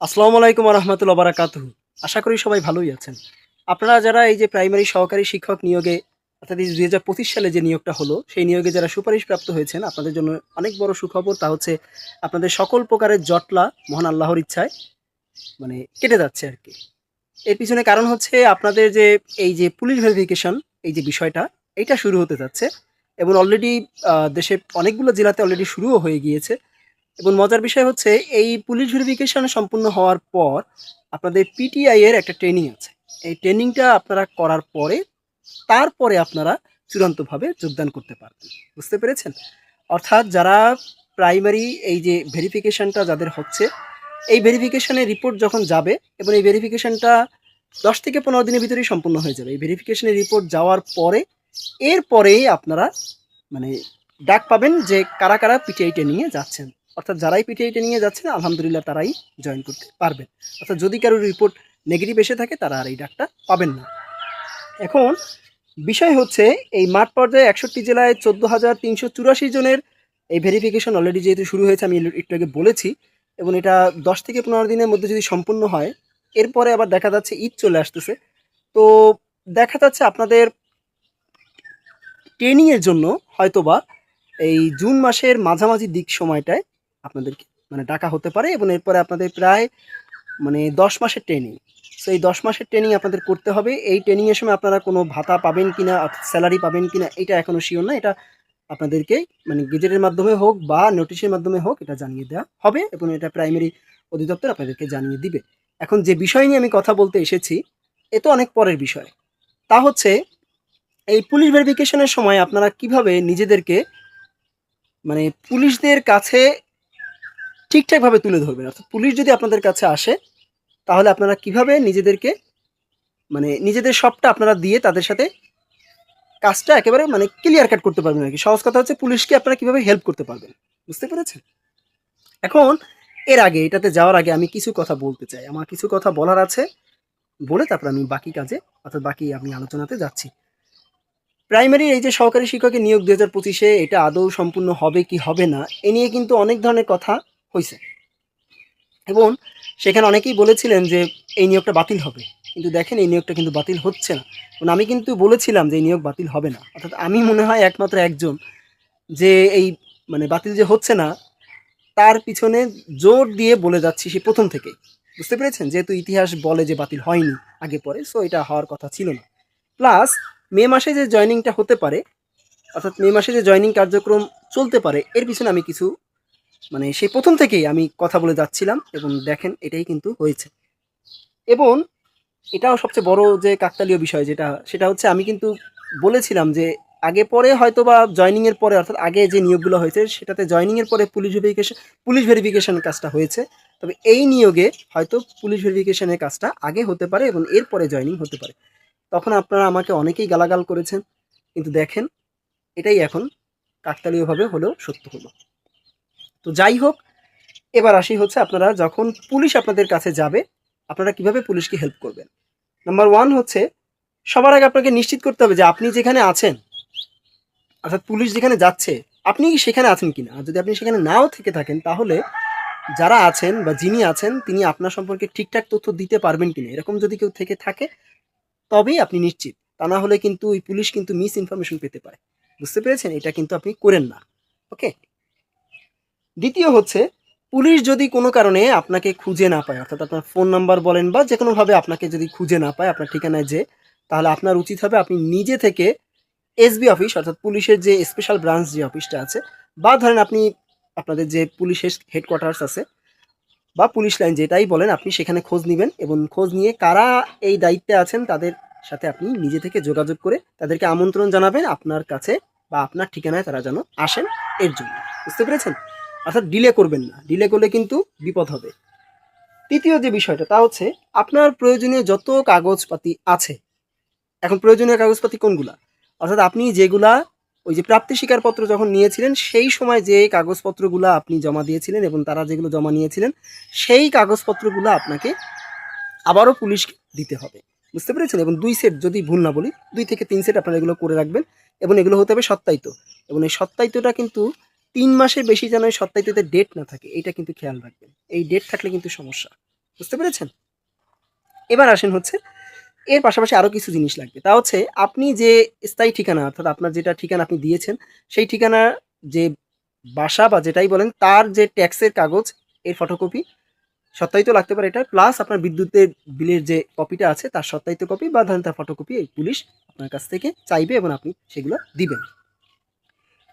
আসসালামু আলাইকুম রহমতুল্লাহ বারাকাতুহু। আশা করি সবাই ভালোই আছেন। আপনারা যারা এই যে প্রাইমারি সহকারী শিক্ষক নিয়োগে অর্থাৎ এই ২০২৫ সালে যে নিয়োগটা হলো, সেই নিয়োগে যারা সুপারিশপ্রাপ্ত হয়েছেন, আপনাদের জন্য অনেক বড় সুখবর। তা হচ্ছে আপনাদের সকল প্রকারের জটলা মহান আল্লাহর ইচ্ছায় কেটে যাচ্ছে আরকি। এর পিছনে কারণ হচ্ছে আপনাদের যে এই যে পুলিশ ভেরিফিকেশন এই যে বিষয়টা, এইটা শুরু হতে যাচ্ছে এবং অলরেডি দেশে অনেকগুলো জেলাতে অলরেডি শুরুও হয়ে গিয়েছে। এবং মজার বিষয় হচ্ছে এই পুলিশ ভেরিফিকেশন সম্পূর্ণ হওয়ার পর আপনাদের পিটিআই এর একটা ট্রেনিং আছে। এই ট্রেনিংটা আপনারা করার পরে তারপরে আপনারা চূড়ান্তভাবে যোগদান করতে পারবেন। বুঝতে পেরেছেন? অর্থাৎ যারা প্রাইমারি এই যে ভেরিফিকেশনটা যাদের হচ্ছে, এই ভেরিফিকেশনের রিপোর্ট যখন যাবে এবং এই ভেরিফিকেশনটা ১০ থেকে ১৫ দিনের ভিতরেই সম্পূর্ণ হয়ে যাবে। এই ভেরিফিকেশনের রিপোর্ট যাওয়ার পরে এরপরেই আপনারা মানে ডাক পাবেন যে কারা কারা পিটিআই ট্রেনিংয়ে যাচ্ছেন। অর্থাৎ যারাই পিটিআই ট্রেনিংয়ে যাচ্ছেন আলহামদুলিল্লাহ তারাই জয়েন করতে পারবেন। অর্থাৎ যদি কারোর রিপোর্ট নেগেটিভ এসে থাকে তারা আর এই ডাকটা পাবেন না। এখন বিষয় হচ্ছে এই মাঠ পর্যায়ে ৬১ জেলায় ১৪,৩৮৪ জনের এই ভেরিফিকেশন অলরেডি যেহেতু শুরু হয়েছে, আমি একটু আগে বলেছি, এবং এটা ১০ থেকে ১৫ দিনের মধ্যে যদি সম্পূর্ণ হয়, এরপরে আবার দেখা যাচ্ছে ঈদ চলে আসতেছে। তো দেখা যাচ্ছে আপনাদের ট্রেনিংয়ের জন্য হয়তোবা এই জুন মাসের মাঝামাঝি দিক সময়টায় আপনাদেরকে ডাকা হতে পারে এবং এরপরে আপনাদের প্রায় ১০ মাসের ট্রেনিং। সো এই ১০ মাসের ট্রেনিং আপনাদের করতে হবে। এই ট্রেনিংয়ের সময় আপনারা কোনো ভাতা পাবেন কিনা, অর্থাৎ স্যালারি পাবেন কিনা, এটা এখনও শিওর না। এটা আপনাদেরকে গেজেটের মাধ্যমে হোক বা নোটিশের মাধ্যমে হোক এটা জানিয়ে দেওয়া হবে এবং এটা প্রাইমারি অধিদপ্তর আপনাদেরকে জানিয়ে দিবে। এখন যে বিষয় নিয়ে আমি কথা বলতে এসেছি, এ তো অনেক পরের বিষয়। তা হচ্ছে এই পুলিশ ভেরিফিকেশনের সময় আপনারা কিভাবে নিজেদেরকে পুলিশদের কাছে ঠিকঠাকভাবে তুলে ধরবেন। অর্থাৎ পুলিশ যদি আপনাদের কাছে আসে তাহলে আপনারা কিভাবে নিজেদেরকে নিজেদের সবটা আপনারা দিয়ে তাদের সাথে কাজটা একেবারে ক্লিয়ার কাট করতে পারবেন আরকি। সহজ কথা হচ্ছে পুলিশকে আপনারা কিভাবে হেল্প করতে পারবেন। বুঝতে পেরেছেন? এখন এর আগে এটাতে যাওয়ার আগে আমি কিছু কথা বলতে চাই। আমার কিছু কথা বলার আছে। বলে তারপর আমি বাকি কাজে অর্থাৎ বাকি আমি আলোচনাতে যাচ্ছি। প্রাইমারি এই যে সহকারী শিক্ষকের নিয়োগ ২০২৫-এ এটা আদৌ সম্পূর্ণ হবে কি হবে না, এ নিয়ে কিন্তু অনেক ধরনের কথা হইছে এবং সেখানে অনেকেই বলেছিলেন যে এই নিয়োগটা বাতিল হবে। কিন্তু দেখেন এই নিয়োগটা কিন্তু বাতিল হচ্ছে না। এবং আমি কিন্তু বলেছিলাম যে এই নিয়োগ বাতিল হবে না। অর্থাৎ আমি মনে হয় একমাত্র একজন যে এই বাতিল যে হচ্ছে না তার পিছনে জোর দিয়ে বলে যাচ্ছি সে প্রথম থেকেই। বুঝতে পেরেছেন? যেহেতু ইতিহাস বলে যে বাতিল হয়নি আগে পরে, সো এটা হওয়ার কথা ছিল না। প্লাস মে মাসে যে জয়েনিংটা হতে পারে, অর্থাৎ মে মাসে যে জয়েনিং কার্যক্রম চলতে পারে, এর পিছনে আমি কিছু সেই প্রথম থেকেই আমি কথা বলে যাচ্ছিলাম এবং দেখেন এটাই কিন্তু হয়েছে। এবং এটাও সবচেয়ে বড় যে কাকতালীয় বিষয় সেটা হচ্ছে আমি কিন্তু বলেছিলাম যে আগে পরে হয়তোবা জয়েনিংয়ের পরে, অর্থাৎ আগে যে নিয়োগগুলো হয়েছে সেটাতে জয়েনিংয়ের পরে পুলিশ ভেরিফিকেশন কাজটা হয়েছে। তবে এই নিয়োগে হয়তো পুলিশ ভেরিফিকেশনের কাজটা আগে হতে পারে এবং এরপরে জয়েনিং হতে পারে। তখন আপনারা আমাকে অনেকেই গালাগাল করেছেন, কিন্তু দেখেন এটাই এখন কাকতালীয়ভাবে হলেও সত্য হলো। তো যাই হোক, এবার আসি হচ্ছে আপনারা যখন পুলিশ আপনাদের কাছে যাবে আপনারা কিভাবে পুলিশকে হেল্প করবেন। নাম্বার 1 হচ্ছে সবার আগে আপনাকে নিশ্চিত করতে হবে যে আপনি যেখানে আছেন, অর্থাৎ পুলিশ যেখানে যাচ্ছে আপনি সেখানে আছেন কিনা। আর যদি আপনি সেখানে নাও থেকে থাকেন তাহলে যারা আছেন বা যিনি আছেন তিনি আপনার সম্পর্কে ঠিকঠাক তথ্য দিতে পারবেন কিনা, এরকম যদি কেউ থেকে থাকে তবেই আপনি নিশ্চিত। তা না হলে কিন্তু ওই পুলিশ কিন্তু মিস ইনফরমেশন পেতে পারে। বুঝতে পেরেছেন? এটা কিন্তু আপনি করেন না। ওকে। দ্বিতীয় হচ্ছে পুলিশ যদি কোনো কারণে আপনাকে খুঁজে না পায়, অর্থাৎ আপনার ফোন নাম্বার বলেন বা যে কোনোভাবে আপনাকে যদি খুঁজে না পায় আপনার ঠিকানায় তাহলে আপনার উচিত হবে আপনি নিজে থেকে এসবি অফিস, অর্থাৎ পুলিশের যে স্পেশাল ব্রাঞ্চ যে অফিসটা আছে, বা ধরেন আপনি আপনাদের যে পুলিশের হেডকোয়ার্টার্স আছে বা পুলিশ লাইন যেটাই বলেন, আপনি সেখানে খোঁজ নেবেন এবং খোঁজ নিয়ে কারা এই দায়িত্বে আছেন তাদের সাথে আপনি নিজে থেকে যোগাযোগ করে তাদেরকে আমন্ত্রণ জানাবেন আপনার কাছে বা আপনার ঠিকানায় তারা যেন আসেন এর জন্য। বুঝতে পেরেছেন? অর্থাৎ ডিলে করবেন না। ডিলে করলে কিন্তু বিপদ হবে। তৃতীয় যে বিষয়টা তা হচ্ছে আপনার প্রয়োজনীয় যত কাগজপাতি আছে, এখন প্রয়োজনীয় কাগজপাতি কোনগুলা, অর্থাৎ আপনি যেগুলা ওই যে প্রাপ্তি স্বীকারপত্র যখন নিয়েছিলেন সেই সময় যে কাগজপত্রগুলো আপনি জমা দিয়েছিলেন এবং তারা যেগুলো জমা নিয়েছিলেন সেই কাগজপত্রগুলো আপনাকে আবারও পুলিশকে দিতে হবে। বুঝতে পেরেছেন? এবং ২ সেট, যদি ভুল না বলি ২ থেকে ৩ সেট আপনারা এগুলো করে রাখবেন এবং এগুলো হতে হবে সত্যায়িত। এবং এই সত্যায়িতটা কিন্তু ৩ মাসের বেশি যেন এই সত্যায়িততে ডেট না থাকে, এইটা কিন্তু খেয়াল রাখবেন। এই ডেট থাকলে কিন্তু সমস্যা। বুঝতে পেরেছেন? এবার আসেন হচ্ছে এর পাশাপাশি আরও কিছু জিনিস লাগবে। তা হচ্ছে আপনি যে স্থায়ী ঠিকানা অর্থাৎ আপনার যেটা ঠিকানা আপনি দিয়েছেন, সেই ঠিকানার যে বাসা বা যেটাই বলেন তার যে ট্যাক্সের কাগজ এর ফটোকপি সত্যায়িত লাগতে পারে এটা। প্লাস আপনার বিদ্যুতের বিলের যে কপিটা আছে তার সত্যায়িত কপি বা ধরেন তার ফটোকপি এই পুলিশ আপনার কাছ থেকে চাইবে এবং আপনি সেগুলো দিবেন।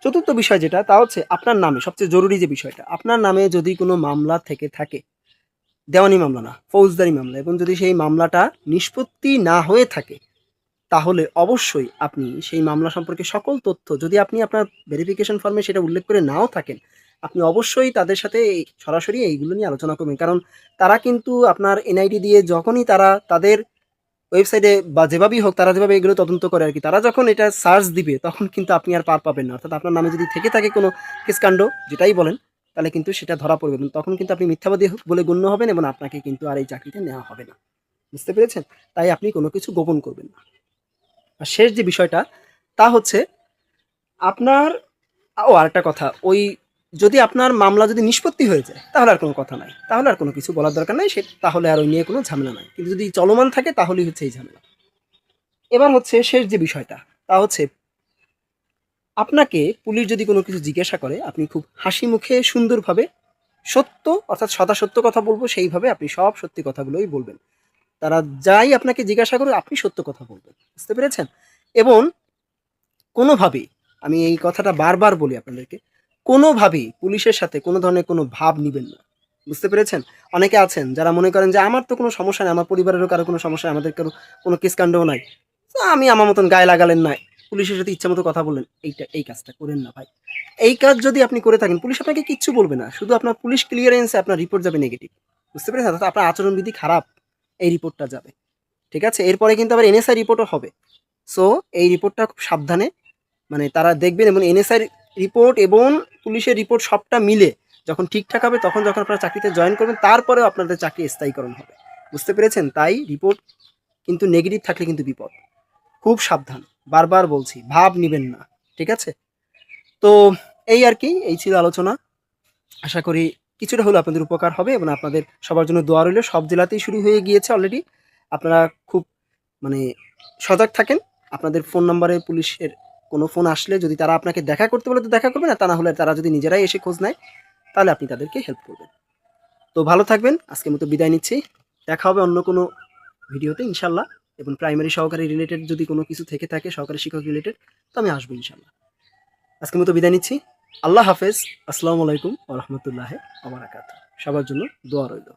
চতুর্থ বিষয় যেটা তা হচ্ছে আপনার নামে সবচেয়ে জরুরি যে বিষয়টা, আপনার নামে যদি কোনো মামলা থেকে থাকে, দেওয়ানি মামলা না, ফৌজদারি মামলা, এবং যদি সেই মামলাটা নিষ্পত্তি না হয়ে থাকে তাহলে অবশ্যই আপনি সেই মামলা সম্পর্কে সকল তথ্য যদি আপনি আপনার ভেরিফিকেশন ফর্মে সেটা উল্লেখ করে নাও থাকেন, আপনি অবশ্যই তাদের সাথে সরাসরি এইগুলো নিয়ে আলোচনা করবেন। কারণ তারা কিন্তু আপনার এনআইডি দিয়ে যখনই তারা তাদের ওয়েবসাইটে বা যেভাবেই হোক তারা যেভাবে এগুলো তদন্ত করে আর কি, তারা যখন এটা সার্চ দিবে তখন কিন্তু আপনি আর পার পাবেন না। অর্থাৎ আপনার নামে যদি থেকে থাকে কোনো কেসকাণ্ড যেটাই বলেন, তাহলে কিন্তু সেটা ধরা পড়বে এবং তখন কিন্তু আপনি মিথ্যাবাদী বলে গণ্য হবেন এবং আপনাকে কিন্তু আর এই চাকরিতে নেওয়া হবে না। বুঝতে পেরেছেন? তাই আপনি কোনো কিছু গোপন করবেন না। আর শেষ যে বিষয়টা তা হচ্ছে আপনার আরেকটা কথা, ওই যদি আপনার মামলা যদি নিষ্পত্তি হয়ে যায় তাহলে আর কোনো কথা নাই, তাহলে আর কোনো কিছু বলার দরকার নাই, সে তাহলে আর ওই নিয়ে কোনো ঝামেলা নাই। কিন্তু যদি চলমান থাকে তাহলেই হচ্ছে এই ঝামেলা। এবার হচ্ছে শেষ যে বিষয়টা তা হচ্ছে আপনাকে পুলিশ যদি কোনো কিছু জিজ্ঞাসা করে আপনি খুব হাসি মুখে সুন্দরভাবে সত্য অর্থাৎ সদা সত্য কথা বলবো সেইভাবে আপনি সব সত্যি কথাগুলোই বলবেন। তারা যাই আপনাকে জিজ্ঞাসা করে আপনি সত্য কথা বলবেন। বুঝতে পেরেছেন? এবং কোনোভাবেই, আমি এই কথাটা বারবার বলি আপনাদেরকে, কোনোভাবেই পুলিশের সাথে কোনো ধরনের কোনো ভাব নিবেন না। বুঝতে পেরেছেন? অনেকে আছেন যারা মনে করেন যে আমার তো কোনো সমস্যা নাই, আমার পরিবারেরও কারো কোনো সমস্যা নাই, আমাদের কারো কোনো কেসকাণ্ডও নাই। তো আমি আমার মতন গায়ে লাগালেন না। পুলিশের সাথে ইচ্ছামতো কথা বললেন। এই কাজটা করেন না ভাই। এই কাজ যদি আপনি করে থাকেন পুলিশ আপনাকে কিচ্ছু বলবে না। শুধু আপনার পুলিশ ক্লিয়ারেন্সে আপনার রিপোর্ট যাবে নেগেটিভ। বুঝতে পেরেছেন? অর্থাৎ আপনার আচরণবিধি খারাপ, এই রিপোর্টটা যাবে। ঠিক আছে? এরপরে কিন্তু আবার এনএসআই রিপোর্টও হবে। সো এই রিপোর্টটা খুব সাবধানে মানে তারা দেখবেন এবং এনএসআই রিপোর্ট এবং পুলিশের রিপোর্ট সবটা মিলে যখন ঠিকঠাক হবে তখন যখন আপনারা চাকরিতে জয়েন করবেন তারপরেও আপনাদের চাকরি স্থায়ীকরণ হবে। বুঝতে পেরেছেন? তাই রিপোর্ট কিন্তু নেগেটিভ থাকলে কিন্তু বিপদ। খুব সাবধান। বারবার বলছি, ভাব নিবেন না। ঠিক আছে? তো এই আর কি, এই ছিল আলোচনা। আশা করি কিছুটা হলেও আপনাদের উপকার হবে এবং আপনাদের সবার জন্য দোয়া রইল। সব জেলাতেই শুরু হয়ে গিয়েছে অলরেডি। আপনারা খুব মানে সজাগ থাকেন। আপনাদের ফোন নাম্বারে পুলিশের কোনো ফোন আসলে যদি তারা আপনাকে দেখা করতে বলে তো দেখা করবেন, আর তা না হলে তারা যদি নিজেরাই এসে খোঁজ নেয় তাহলে আপনি তাদেরকে হেল্প করবেন। তো ভালো থাকবেন। আজকের মতো বিদায় নিচ্ছি। দেখা হবে অন্য কোনো ভিডিওতে ইনশাল্লাহ, এবং প্রাইমারি সহকারী রিলেটেড যদি কোনো কিছু থেকে থাকে, সহকারী শিক্ষক রিলেটেড, তো আমি আসবো ইনশাল্লাহ। আজকের মতো বিদায় নিচ্ছি। আল্লাহ হাফেজ। আসসালামু আলাইকুম ওয়া রাহমাতুল্লাহি ওয়া বারাকাতুহু। সবার জন্য দোয়া রইল।